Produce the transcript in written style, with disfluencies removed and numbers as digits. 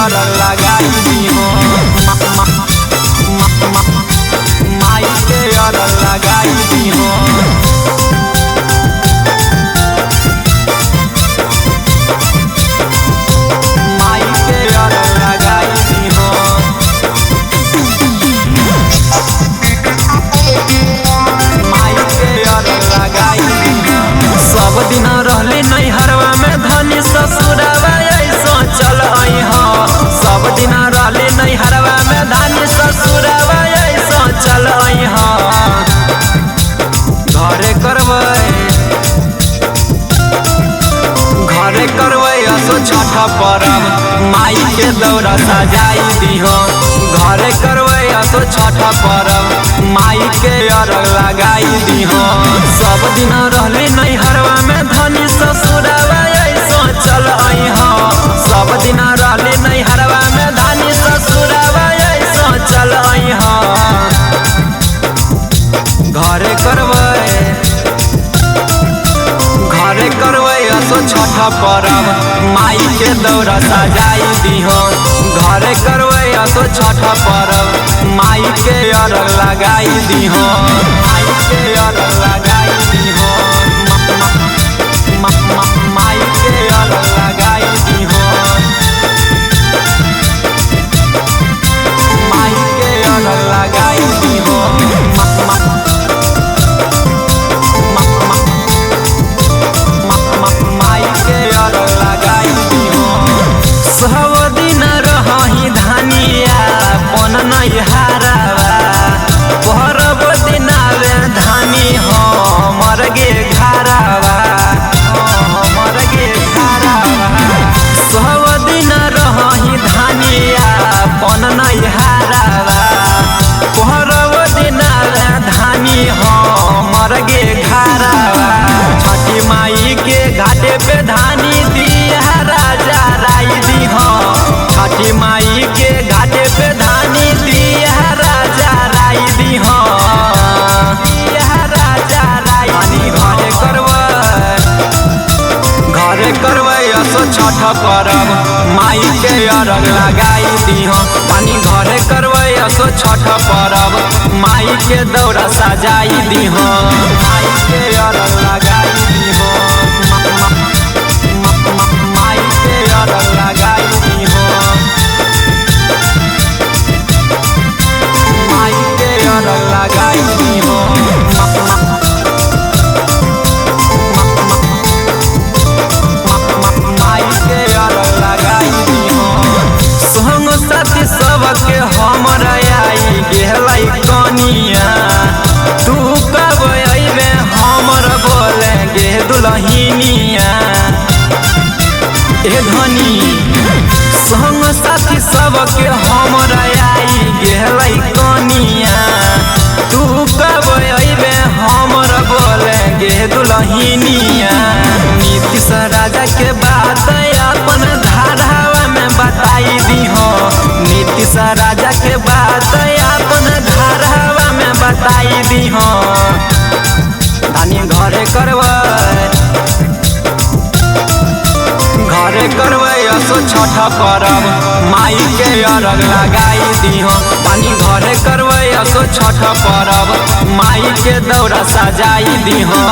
अरग लगाई दिहो माई के अरग लगाई दिहो माई के अरग लगाई दिहो माई के अरग लगाई दिहो सब दिन रहली नैहरवा में धनी ससुरवा ऐसा चल आई हो सब दिन रहली नैहरवा में धनी ससुरवा ऐसा चल आई हो घरे करबै असो छठ परब माई के दौरा सजाई दिहो घरे करबै असो छठ परब माई के अरग लगाई दिहो सब दिन रहली नैहरवा में धनी ससुरवा ऐसा चल आई हो सब दिन रहली नैहरवा में धनी ससुरवा ऐसा चल आई हो घरे करबै असो छठ परब माई के दौरा सजाई दिहो घरे करबै असो छठ परब माई के अरग लगाई दिहो माई के अरग लगाई दिहो माई के अरग लगाई दिहो माई के अरग लगाई दिहो माई के अरग लगाई दिहो सब दिन रही धनिया पन नैहरवा परब दिन आवे धनी हमर गे घरवा हमर गे घरवा सब दिन रही धनिया पन नैहरवा परब दिन आवे धनी हमर गे घरवा छठी माई के घाटे पे धानी दिया राजा राई दिहो छठी माई के घाटे पे धानी दिया राजा राई दिहो दिया राजा राई घरे करबै असो छठ परब माई के अरग लगाई दिहो पानी घरे करबै असो छठ परब माई के दौरा सजाई दिहो माई के अरग लगाई दिहो माई के अरग लगाई दिहो माई के अरग लगाई दिहो माई के अरग लगाई दिहो संग साथी सबके हमर आई गेलै कनिया तू कब अइबे हमर बोले गे दुल्हनिया ए धनी संग साथी सबके हमर आई गेलै कनिया तू कब अइबे हमर बोले गे दुल्हनिया नीतीश राजा के बात अपन धारावा में बताई दिहो नीतीश राजा के बात अपन धारावा में बताई दिहो धानी घरे करबै असो छठ परब माई के अरग लगाई दिहो पानी घरे करबै असो छठ परब माई के दौरा सजाई दिहो।